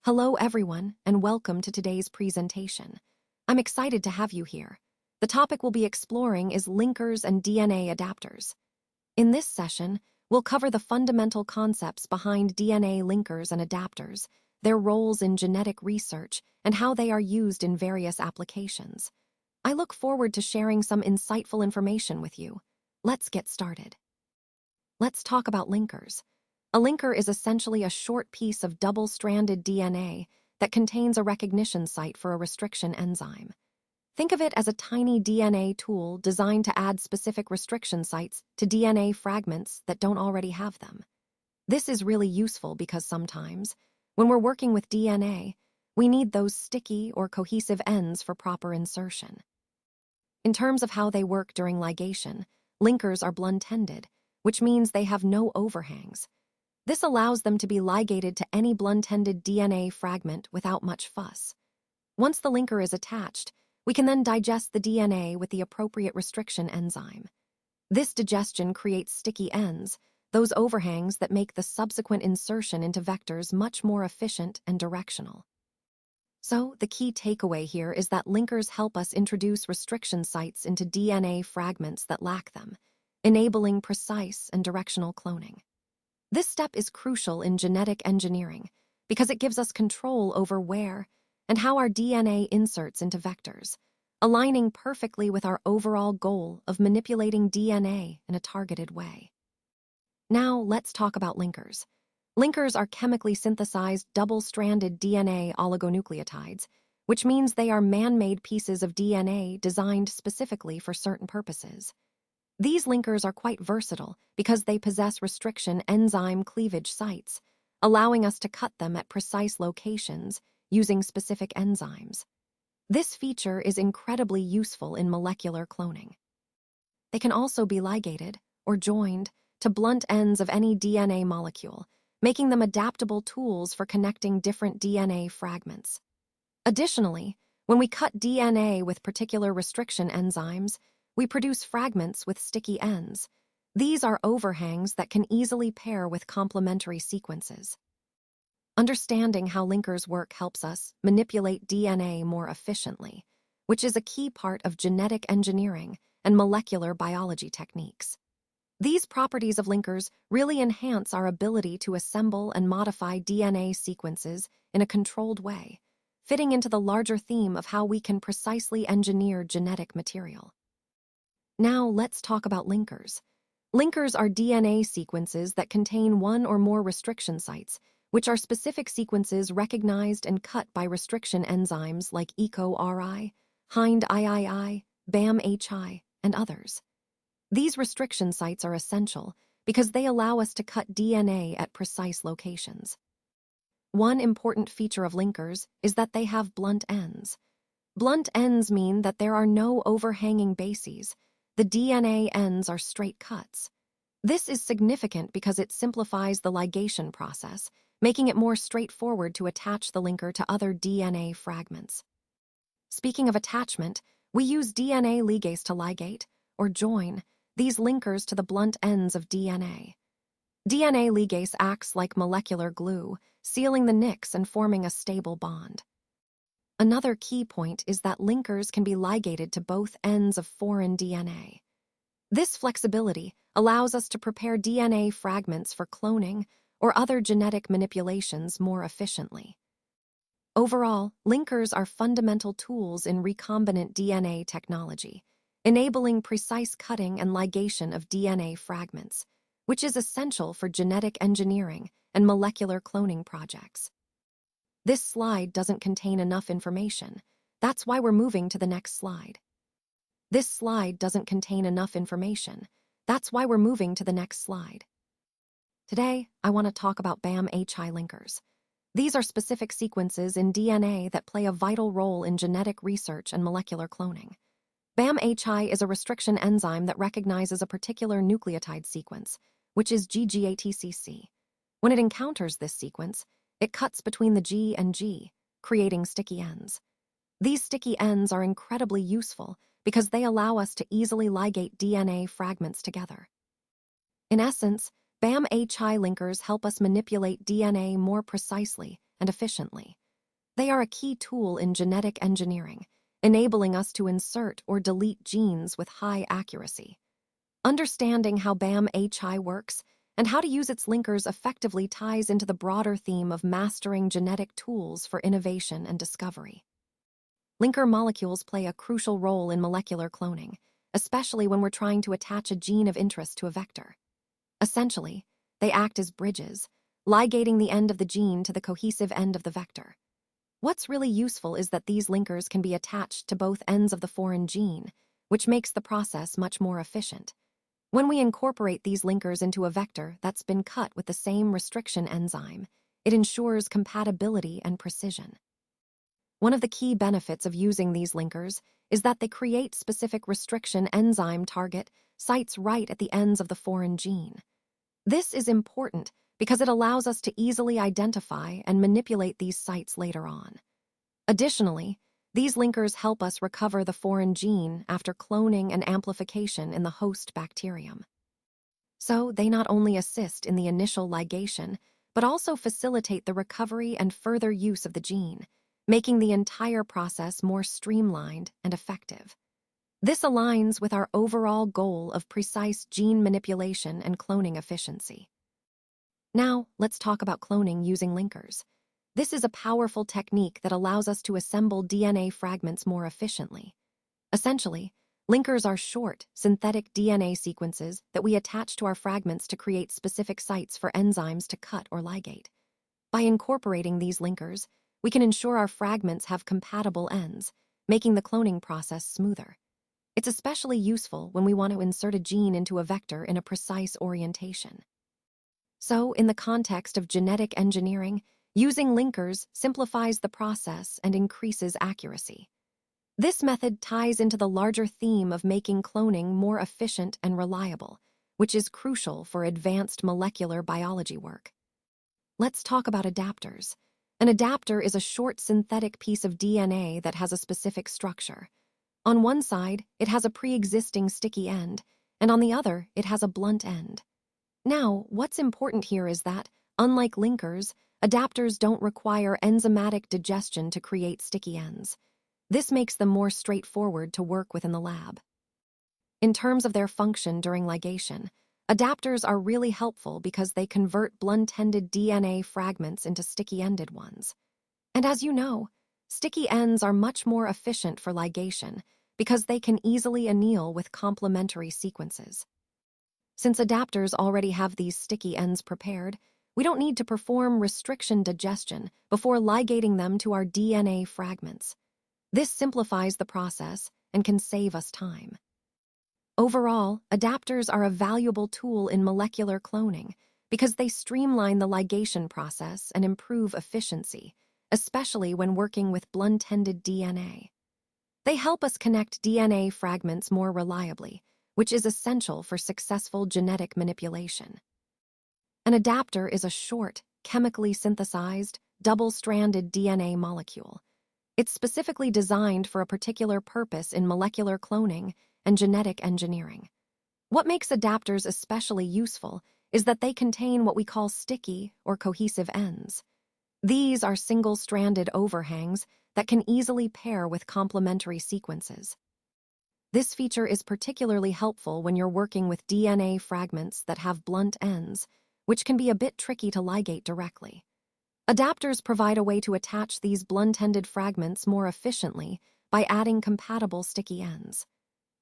Hello everyone, and welcome to today's presentation. I'm excited to have you here. The topic we'll be exploring is linkers and DNA adapters. In this session, we'll cover the fundamental concepts behind DNA linkers and adapters, their roles in genetic research, and how they are used in various applications. I look forward to sharing some insightful information with you. Let's get started. Let's talk about linkers. A linker is essentially a short piece of double-stranded DNA that contains a recognition site for a restriction enzyme. Think of it as a tiny DNA tool designed to add specific restriction sites to DNA fragments that don't already have them. This is really useful because sometimes, when we're working with DNA, we need those sticky or cohesive ends for proper insertion. In terms of how they work during ligation, linkers are blunt-ended, which means they have no overhangs. This allows them to be ligated to any blunt-ended DNA fragment without much fuss. Once the linker is attached, we can then digest the DNA with the appropriate restriction enzyme. This digestion creates sticky ends, those overhangs that make the subsequent insertion into vectors much more efficient and directional. So, the key takeaway here is that linkers help us introduce restriction sites into DNA fragments that lack them, enabling precise and directional cloning. This step is crucial in genetic engineering because it gives us control over where and how our DNA inserts into vectors, aligning perfectly with our overall goal of manipulating DNA in a targeted way. Now, let's talk about linkers. Linkers are chemically synthesized double-stranded DNA oligonucleotides, which means they are man-made pieces of DNA designed specifically for certain purposes. These linkers are quite versatile because they possess restriction enzyme cleavage sites, allowing us to cut them at precise locations using specific enzymes. This feature is incredibly useful in molecular cloning. They can also be ligated, or joined, to blunt ends of any DNA molecule, making them adaptable tools for connecting different DNA fragments. Additionally, when we cut DNA with particular restriction enzymes, we produce fragments with sticky ends. These are overhangs that can easily pair with complementary sequences. Understanding how linkers work helps us manipulate DNA more efficiently, which is a key part of genetic engineering and molecular biology techniques. These properties of linkers really enhance our ability to assemble and modify DNA sequences in a controlled way, fitting into the larger theme of how we can precisely engineer genetic material. Now, let's talk about linkers. Linkers are DNA sequences that contain one or more restriction sites, which are specific sequences recognized and cut by restriction enzymes like EcoRI, Hind III, BAM-HI, and others. These restriction sites are essential because they allow us to cut DNA at precise locations. One important feature of linkers is that they have blunt ends. Blunt ends mean that there are no overhanging bases. The DNA ends are straight cuts. This is significant because it simplifies the ligation process, making it more straightforward to attach the linker to other DNA fragments. Speaking of attachment, we use DNA ligase to ligate, or join, these linkers to the blunt ends of DNA. DNA ligase acts like molecular glue, sealing the nicks and forming a stable bond. Another key point is that linkers can be ligated to both ends of foreign DNA. This flexibility allows us to prepare DNA fragments for cloning or other genetic manipulations more efficiently. Overall, linkers are fundamental tools in recombinant DNA technology, enabling precise cutting and ligation of DNA fragments, which is essential for genetic engineering and molecular cloning projects. This slide doesn't contain enough information. That's why we're moving to the next slide. This slide doesn't contain enough information. That's why we're moving to the next slide. Today, I want to talk about BAM-HI linkers. These are specific sequences in DNA that play a vital role in genetic research and molecular cloning. BAM-HI is a restriction enzyme that recognizes a particular nucleotide sequence, which is GGATCC. When it encounters this sequence, it cuts between the G and G, creating sticky ends. These sticky ends are incredibly useful because they allow us to easily ligate DNA fragments together. In essence, BAM-HI linkers help us manipulate DNA more precisely and efficiently. They are a key tool in genetic engineering, enabling us to insert or delete genes with high accuracy. Understanding how BAM-HI works and how to use its linkers effectively ties into the broader theme of mastering genetic tools for innovation and discovery. Linker molecules play a crucial role in molecular cloning, especially when we're trying to attach a gene of interest to a vector. Essentially, they act as bridges, ligating the end of the gene to the cohesive end of the vector. What's really useful is that these linkers can be attached to both ends of the foreign gene, which makes the process much more efficient. When we incorporate these linkers into a vector that's been cut with the same restriction enzyme, it ensures compatibility and precision. One of the key benefits of using these linkers is that they create specific restriction enzyme target sites right at the ends of the foreign gene. This is important because it allows us to easily identify and manipulate these sites later on. Additionally, these linkers help us recover the foreign gene after cloning and amplification in the host bacterium. So they not only assist in the initial ligation, but also facilitate the recovery and further use of the gene, making the entire process more streamlined and effective. This aligns with our overall goal of precise gene manipulation and cloning efficiency. Now, let's talk about cloning using linkers. This is a powerful technique that allows us to assemble DNA fragments more efficiently. Essentially, linkers are short, synthetic DNA sequences that we attach to our fragments to create specific sites for enzymes to cut or ligate. By incorporating these linkers, we can ensure our fragments have compatible ends, making the cloning process smoother. It's especially useful when we want to insert a gene into a vector in a precise orientation. So, in the context of genetic engineering, using linkers simplifies the process and increases accuracy. This method ties into the larger theme of making cloning more efficient and reliable, which is crucial for advanced molecular biology work. Let's talk about adapters. An adapter is a short synthetic piece of DNA that has a specific structure. On one side, it has a pre-existing sticky end, and on the other, it has a blunt end. Now, what's important here is that, unlike linkers, adapters don't require enzymatic digestion to create sticky ends. This makes them more straightforward to work with in the lab. In terms of their function during ligation, adapters are really helpful because they convert blunt-ended DNA fragments into sticky-ended ones. And as you know, sticky ends are much more efficient for ligation because they can easily anneal with complementary sequences. Since adapters already have these sticky ends prepared, we don't need to perform restriction digestion before ligating them to our DNA fragments. This simplifies the process and can save us time. Overall, adapters are a valuable tool in molecular cloning because they streamline the ligation process and improve efficiency, especially when working with blunt-ended DNA. They help us connect DNA fragments more reliably, which is essential for successful genetic manipulation. An adapter is a short, chemically synthesized, double-stranded DNA molecule. It's specifically designed for a particular purpose in molecular cloning and genetic engineering. What makes adapters especially useful is that they contain what we call sticky or cohesive ends. These are single-stranded overhangs that can easily pair with complementary sequences. This feature is particularly helpful when you're working with DNA fragments that have blunt ends, which can be a bit tricky to ligate directly. Adapters provide a way to attach these blunt-ended fragments more efficiently by adding compatible sticky ends.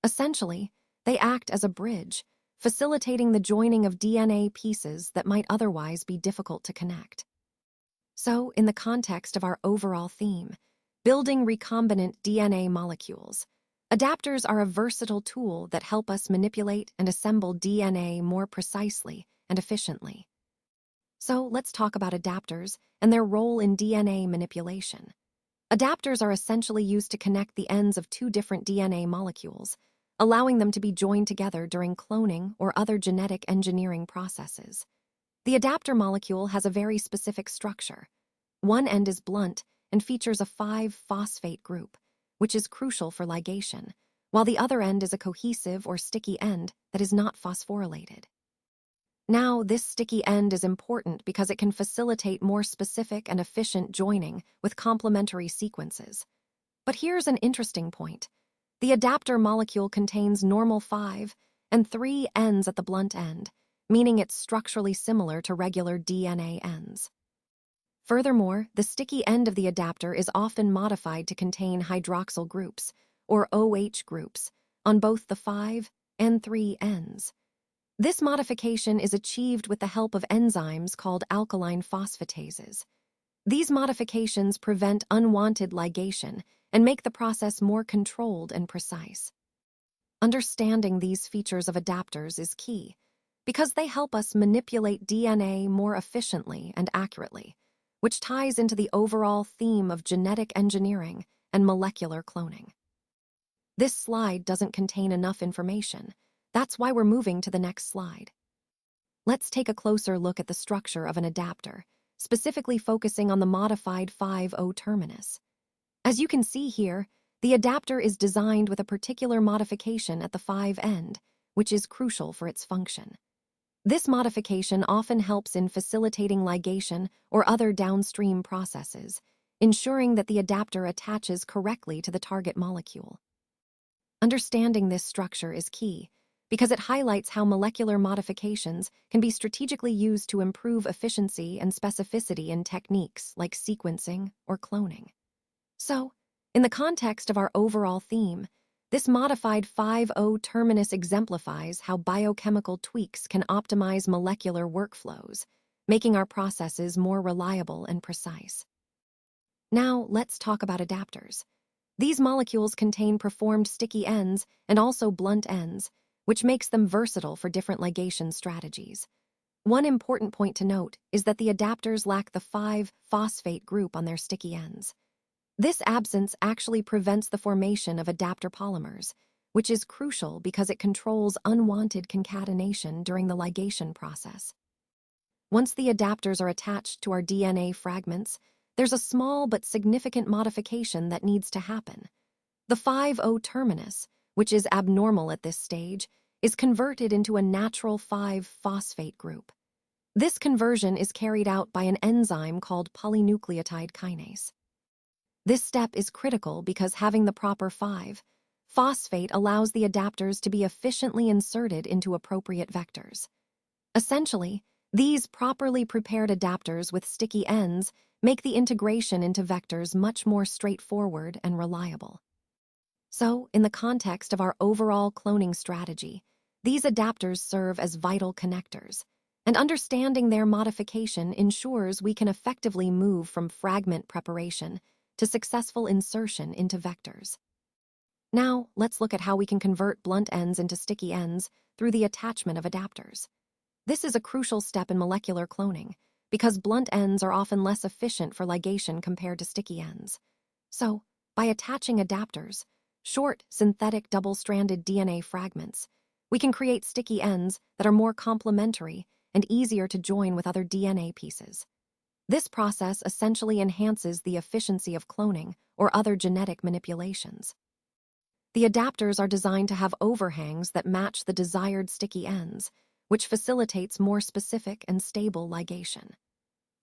Essentially, they act as a bridge, facilitating the joining of DNA pieces that might otherwise be difficult to connect. So, in the context of our overall theme, building recombinant DNA molecules, adapters are a versatile tool that help us manipulate and assemble DNA more precisely and efficiently. So, let's talk about adapters and their role in DNA manipulation. Adapters are essentially used to connect the ends of two different DNA molecules, allowing them to be joined together during cloning or other genetic engineering processes. The adapter molecule has a very specific structure. One end is blunt and features a 5-phosphate group, which is crucial for ligation, while the other end is a cohesive or sticky end that is not phosphorylated. Now, this sticky end is important because it can facilitate more specific and efficient joining with complementary sequences. But here's an interesting point. The adapter molecule contains normal 5 and 3 ends at the blunt end, meaning it's structurally similar to regular DNA ends. Furthermore, the sticky end of the adapter is often modified to contain hydroxyl groups, or OH groups, on both the 5 and 3 ends. This modification is achieved with the help of enzymes called alkaline phosphatases. These modifications prevent unwanted ligation and make the process more controlled and precise. Understanding these features of adapters is key, because they help us manipulate DNA more efficiently and accurately, which ties into the overall theme of genetic engineering and molecular cloning. This slide doesn't contain enough information. That's why we're moving to the next slide. Let's take a closer look at the structure of an adapter, specifically focusing on the modified 5O terminus. As you can see here, the adapter is designed with a particular modification at the 5 end, which is crucial for its function. This modification often helps in facilitating ligation or other downstream processes, ensuring that the adapter attaches correctly to the target molecule. Understanding this structure is key, because it highlights how molecular modifications can be strategically used to improve efficiency and specificity in techniques like sequencing or cloning. So, in the context of our overall theme, this modified 5O terminus exemplifies how biochemical tweaks can optimize molecular workflows, making our processes more reliable and precise. Now, let's talk about adapters. These molecules contain preformed sticky ends and also blunt ends, which makes them versatile for different ligation strategies. One important point to note is that the adapters lack the 5-phosphate group on their sticky ends. This absence actually prevents the formation of adapter polymers, which is crucial because it controls unwanted concatenation during the ligation process. Once the adapters are attached to our DNA fragments, there's a small but significant modification that needs to happen. The 5O terminus, which is abnormal at this stage, is converted into a natural 5-phosphate group. This conversion is carried out by an enzyme called polynucleotide kinase. This step is critical because having the proper 5-phosphate allows the adapters to be efficiently inserted into appropriate vectors. Essentially, these properly prepared adapters with sticky ends make the integration into vectors much more straightforward and reliable. So, in the context of our overall cloning strategy, these adapters serve as vital connectors, and understanding their modification ensures we can effectively move from fragment preparation to successful insertion into vectors. Now, let's look at how we can convert blunt ends into sticky ends through the attachment of adapters. This is a crucial step in molecular cloning, because blunt ends are often less efficient for ligation compared to sticky ends. So, by attaching adapters, short, synthetic double-stranded DNA fragments, we can create sticky ends that are more complementary and easier to join with other DNA pieces. This process essentially enhances the efficiency of cloning or other genetic manipulations. The adapters are designed to have overhangs that match the desired sticky ends, which facilitates more specific and stable ligation.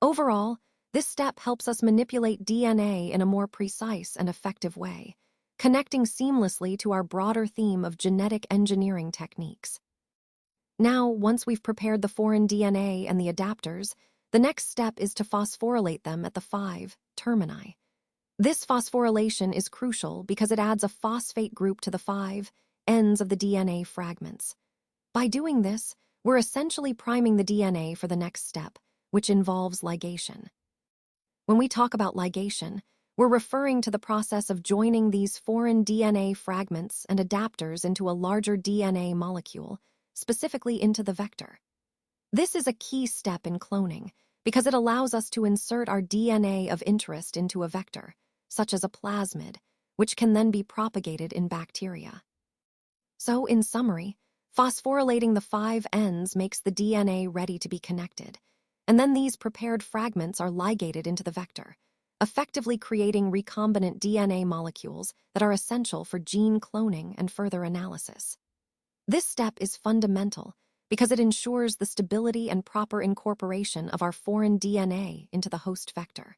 Overall, this step helps us manipulate DNA in a more precise and effective way, connecting seamlessly to our broader theme of genetic engineering techniques. Now, once we've prepared the foreign DNA and the adapters, the next step is to phosphorylate them at the 5 termini. This phosphorylation is crucial because it adds a phosphate group to the 5 ends of the DNA fragments. By doing this, we're essentially priming the DNA for the next step, which involves ligation. When we talk about ligation, we're referring to the process of joining these foreign DNA fragments and adapters into a larger DNA molecule, specifically into the vector. This is a key step in cloning because it allows us to insert our DNA of interest into a vector, such as a plasmid, which can then be propagated in bacteria. So, in summary, phosphorylating the 5 ends makes the DNA ready to be connected, and then these prepared fragments are ligated into the vector, effectively creating recombinant DNA molecules that are essential for gene cloning and further analysis. This step is fundamental because it ensures the stability and proper incorporation of our foreign DNA into the host vector.